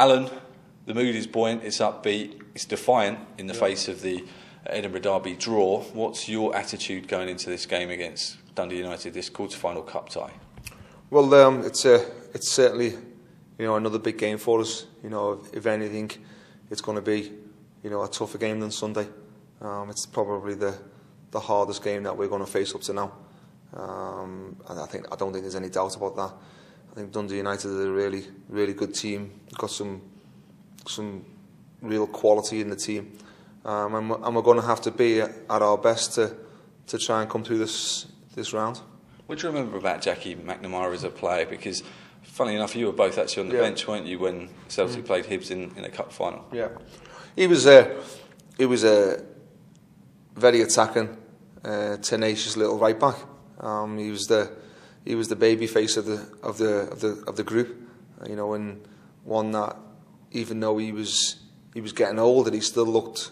Alan, the mood is buoyant, it's upbeat, it's defiant in the face of the Edinburgh Derby draw. What's your attitude going into this game against Dundee United, this quarter-final cup tie? Well, it's certainly, another big game for us. If anything, it's going to be, a tougher game than Sunday. It's probably the hardest game that we're going to face up to now. And I don't think there's any doubt about that. I think Dundee United are a really, really good team. Got some real quality in the team, and we're going to have to be at our best to try and come through this round. What do you remember about Jackie McNamara as a player? Because, funnily enough, you were both actually on the bench, weren't you, when Celtic played Hibs in a cup final? Yeah, he was a very attacking, tenacious little right back. He was the baby face of the group, and one that, even though he was getting older, he still looked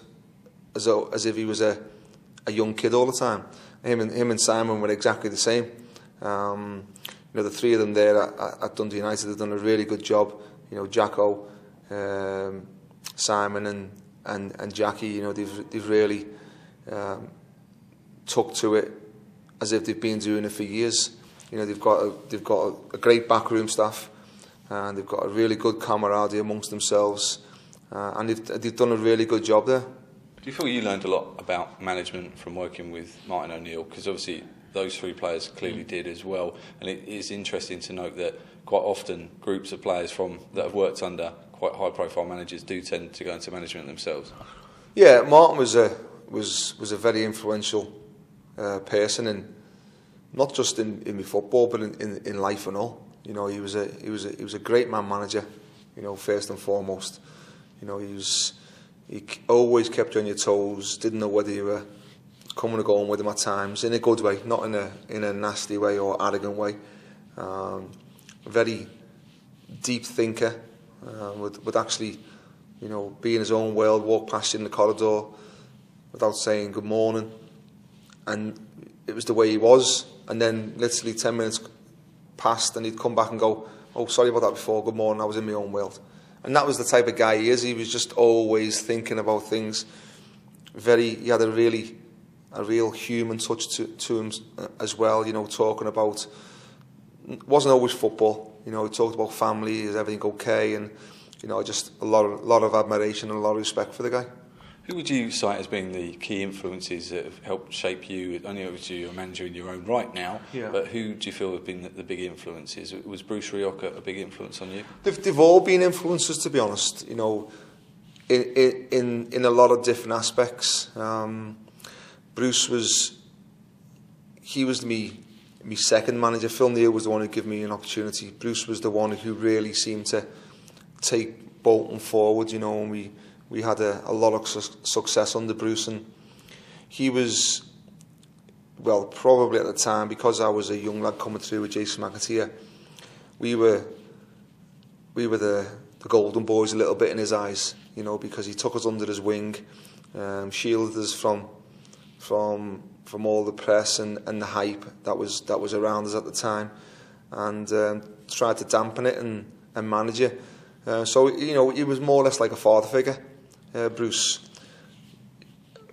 as if he was a young kid all the time. Him and Simon were exactly the same. The three of them there at Dundee United have done a really good job. Jacko, Simon, and Jackie. They've really took to it as if they've been doing it for years. They've got a great backroom staff, and they've got a really good camaraderie amongst themselves, and they've done a really good job there. Do you feel you learned a lot about management from working with Martin O'Neill? Because obviously those three players clearly did as well, and it is interesting to note that quite often groups of players that have worked under quite high-profile managers do tend to go into management themselves. Yeah, Martin was a very influential person, and not just in my football, but in life and all. He was a great man manager. First and foremost. He always kept you on your toes. Didn't know whether you were coming or going with him at times, in a good way, not in a nasty way or arrogant way. A very deep thinker. Would actually, be in his own world, walk past you in the corridor without saying good morning, and it was the way he was. And then literally 10 minutes passed and he'd come back and go, "Oh, sorry about that before, good morning, I was in my own world." And that was the type of guy he is. He was just always thinking about things. He had a real human touch to him as well, talking about, it wasn't always football, he talked about family, is everything okay, and just a lot of admiration and a lot of respect for the guy. Who would you cite as being the key influences that have helped shape you? I know obviously you're a manager in your own right now, but who do you feel have been the big influences? Was Bruce Rioch a big influence on you? They've all been influences, to be honest. In a lot of different aspects. Bruce was me second manager. Phil Neal was the one who gave me an opportunity. Bruce was the one who really seemed to take Bolton forward. And we had a lot of success under Bruce, and he was, well, probably at the time, because I was a young lad coming through with Jason McAteer, we were the golden boys a little bit in his eyes, because he took us under his wing, shielded us from all the press and the hype that was around us at the time, and tried to dampen it and manage it. So he was more or less like a father figure. Bruce.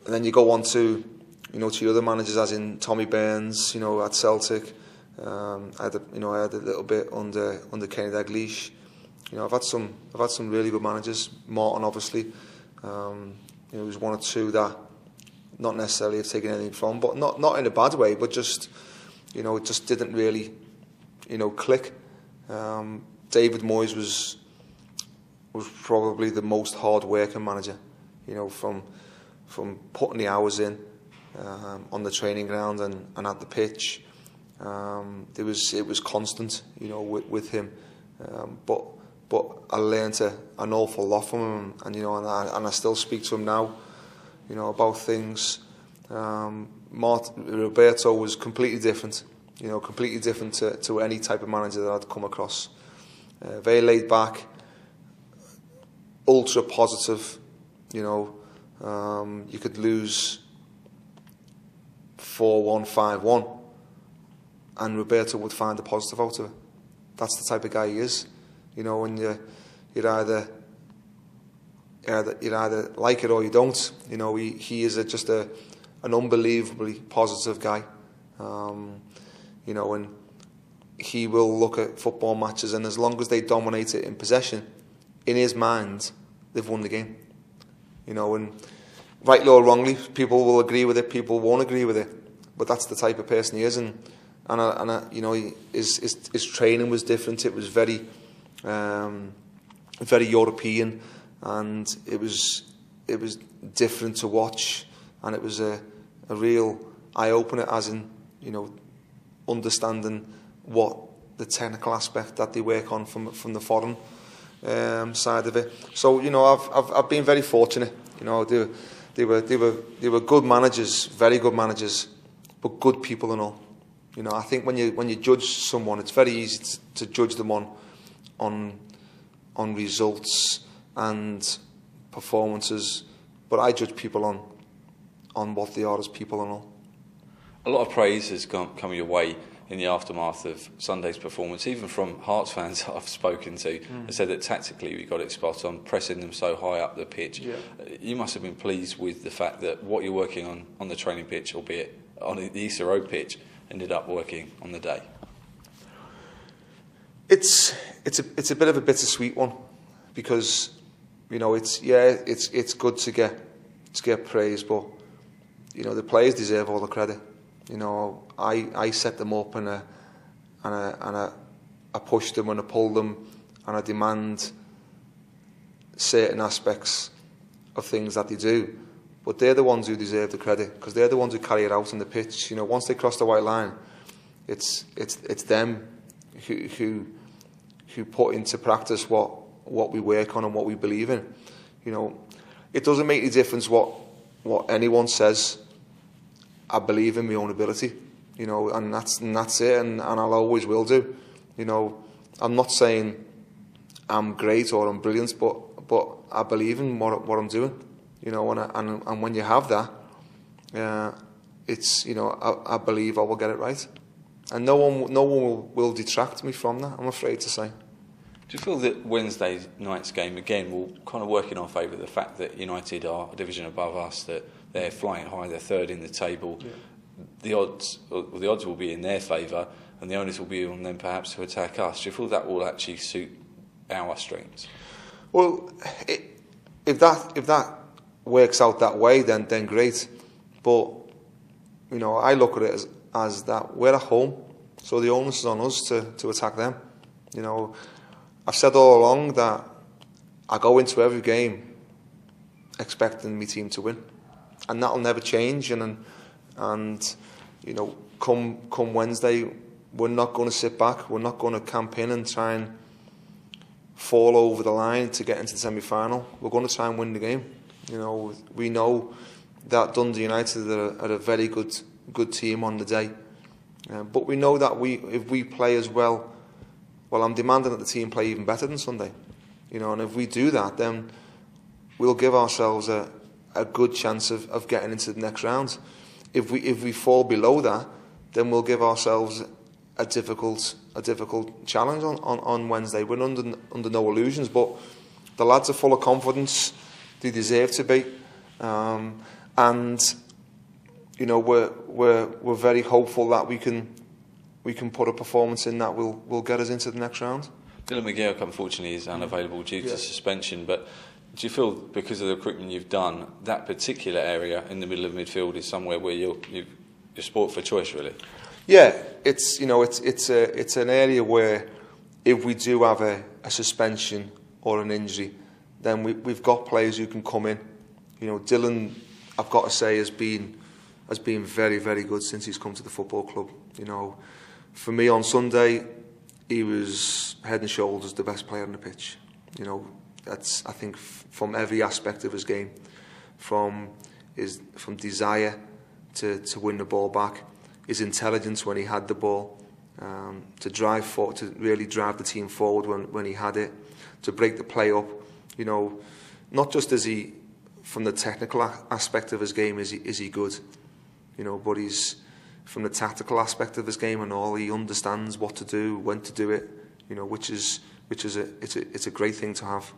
And then you go on to your other managers, as in Tommy Burns, at Celtic. I had a little bit under Kenny Dalglish. I've had some really good managers. Martin, obviously, he was one or two that not necessarily have taken anything from, but not in a bad way, but just it just didn't really click. David Moyes was probably the most hard-working manager, from putting the hours in on the training ground and at the pitch. It was constant, with him. But I learned an awful lot from him, and I still speak to him now, about things. Roberto was completely different, to any type of manager that I'd come across. Very laid back. Ultra positive, you could lose 4-1, 5-1, and Roberto would find the positive out of it. That's the type of guy he is. When you're either you either like it or you don't. You know, he is just an unbelievably positive guy. You know, and he will look at football matches, and as long as they dominate it in possession, in his mind, they've won the game. You know, and rightly or wrongly, people will agree with it, people won't agree with it, but that's the type of person he is. And you know, his training was different. It was very European, and it was different to watch, and it was a real eye opener, as in, you know, understanding what the technical aspect that they work on from the foreign side of it. So, you know, I've been very fortunate. You know, they were good managers, very good managers, but good people and all. You know, I think when you judge someone, it's very easy to judge them on results and performances, but I judge people on what they are as people and all. A lot of praise has come your way in the aftermath of Sunday's performance, even from Hearts fans that I've spoken to. They said that tactically we got it spot on, pressing them so high up the pitch. Yeah. You must have been pleased with the fact that what you're working on the training pitch, albeit on the Easter Road pitch, ended up working on the day. It's a bit of a bittersweet one, because, you know, it's good to get praise, but, you know, the players deserve all the credit. You know, I set them up, and I push them and I pull them, and I demand certain aspects of things that they do. But they're the ones who deserve the credit, because they're the ones who carry it out on the pitch. You know, once they cross the white line, it's them who put into practice what we work on and what we believe in. You know, it doesn't make any difference what anyone says. I believe in my own ability, you know, and that's it, and I'll always will do. You know, I'm not saying I'm great or I'm brilliant, but I believe in what I'm doing, you know, and when you have that, it's, you know, I believe I will get it right, and no one will detract me from that, I'm afraid to say. Do you feel that Wednesday night's game again will kind of work in our favour? The fact that United are a division above us, that they're flying high, they're third in the table. Yeah. The odds will be in their favour, and the onus will be on them perhaps to attack us. Do you feel that will actually suit our strengths? Well, if that works out that way, then great. But, you know, I look at it as that we're at home, so the onus is on us to attack them. You know, I've said all along that I go into every game expecting my team to win, and that'll never change. And you know, come Wednesday, we're not going to sit back. We're not going to camp in and try and fall over the line to get into the semi-final. We're going to try and win the game. You know, we know that Dundee United are a very good team on the day, but we know that if we play as well, I'm demanding that the team play even better than Sunday. You know, and if we do that, then we'll give ourselves a good chance of getting into the next round. If we fall below that, then we'll give ourselves a difficult challenge on Wednesday. We're under no illusions, but the lads are full of confidence. They deserve to be, and you know, we're very hopeful that we can put a performance in that will get us into the next round. Dylan McGeoch, unfortunately, is unavailable due to suspension, but do you feel, because of the recruitment you've done, that particular area in the middle of midfield is somewhere where you're sport for choice, really? Yeah, it's an area where if we do have a suspension or an injury, then we've got players who can come in. You know, Dylan, I've got to say, has been very, very good since he's come to the football club. You know, for me on Sunday, he was head and shoulders the best player on the pitch. You know, that's, I think, from every aspect of his game, from desire to win the ball back, his intelligence when he had the ball, to really drive the team forward when he had it, to break the play up. You know, not just is he, from the technical aspect of his game, is he good, you know, but he's, from the tactical aspect of his game and all, he understands what to do, when to do it, you know, which is a great thing to have.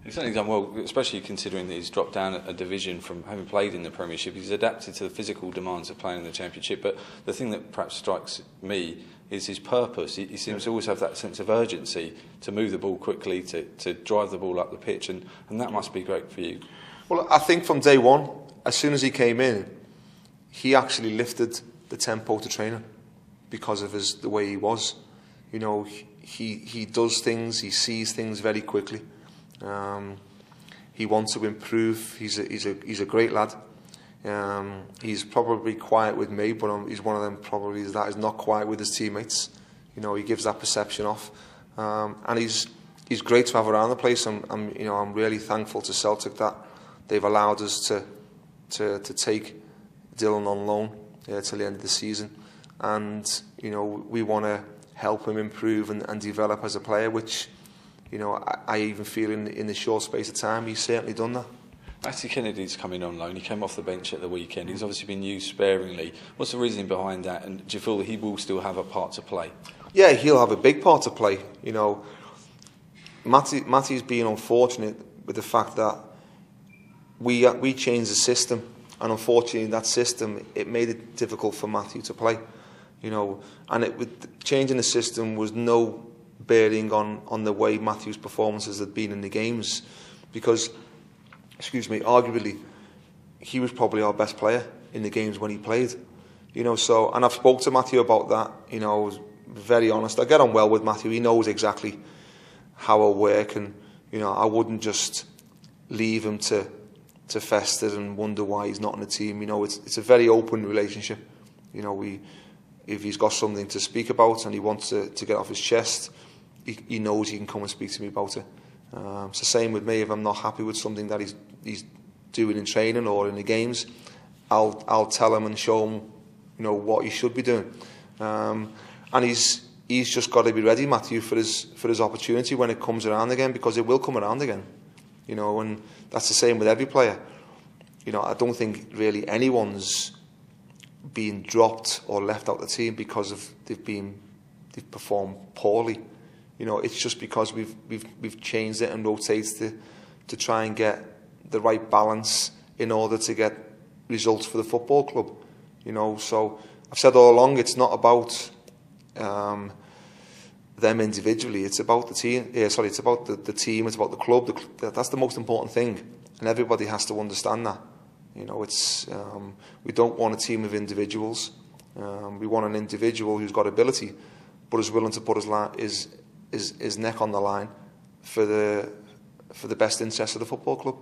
He's certainly done well, especially considering that he's dropped down a division from having played in the Premiership. He's adapted to the physical demands of playing in the Championship. But the thing that perhaps strikes me is his purpose. He seems to always have that sense of urgency to move the ball quickly, to drive the ball up the pitch, and that must be great for you. Well, I think from day one, as soon as he came in, he actually lifted the tempo to training because of the way he was. You know, he does things, he sees things very quickly. He wants to improve. He's a great lad. He's probably quiet with me, but he's one of them probably that is not quiet with his teammates. You know, he gives that perception off, and he's great to have around the place. I'm really thankful to Celtic that they've allowed us to take Dylan on loan till the end of the season, and you know we want to help him improve and develop as a player, which you know I even feel in the short space of time he's certainly done that. Matty Kennedy's coming on loan. He came off the bench at the weekend. He's obviously been used sparingly. What's the reasoning behind that? And do you feel that he will still have a part to play? Yeah, he'll have a big part to play. You know, Matty's been unfortunate with the fact that we changed the system, and unfortunately that system it made it difficult for Matthew to play. You know, and with changing the system was no bearing on the way Matthew's performances had been in the games, because, arguably, he was probably our best player in the games when he played. You know, so, and I've spoke to Matthew about that. You know, I was very honest. I get on well with Matthew. He knows exactly how I work, and you know, I wouldn't just leave him to fester and wonder why he's not on the team. You know, it's a very open relationship. You know, if he's got something to speak about and he wants to get off his chest, he knows he can come and speak to me about it. It's the same with me. If I'm not happy with something that he's doing in training or in the games, I'll tell him and show him, you know, what he should be doing. And he's just got to be ready, Matthew, for his opportunity when it comes around again, because it will come around again. You know, and that's the same with every player. You know, I don't think really anyone's being dropped or left out the team because of they've performed poorly. You know, it's just because we've changed it and rotated to try and get the right balance in order to get results for the football club. You know, so I've said all along, it's not about them individually. It's about the team. It's about the team. It's about the club. That's the most important thing, and everybody has to understand that. You know, it's we don't want a team of individuals. We want an individual who's got ability, but is willing to put his neck on the line for the best interest of the football club.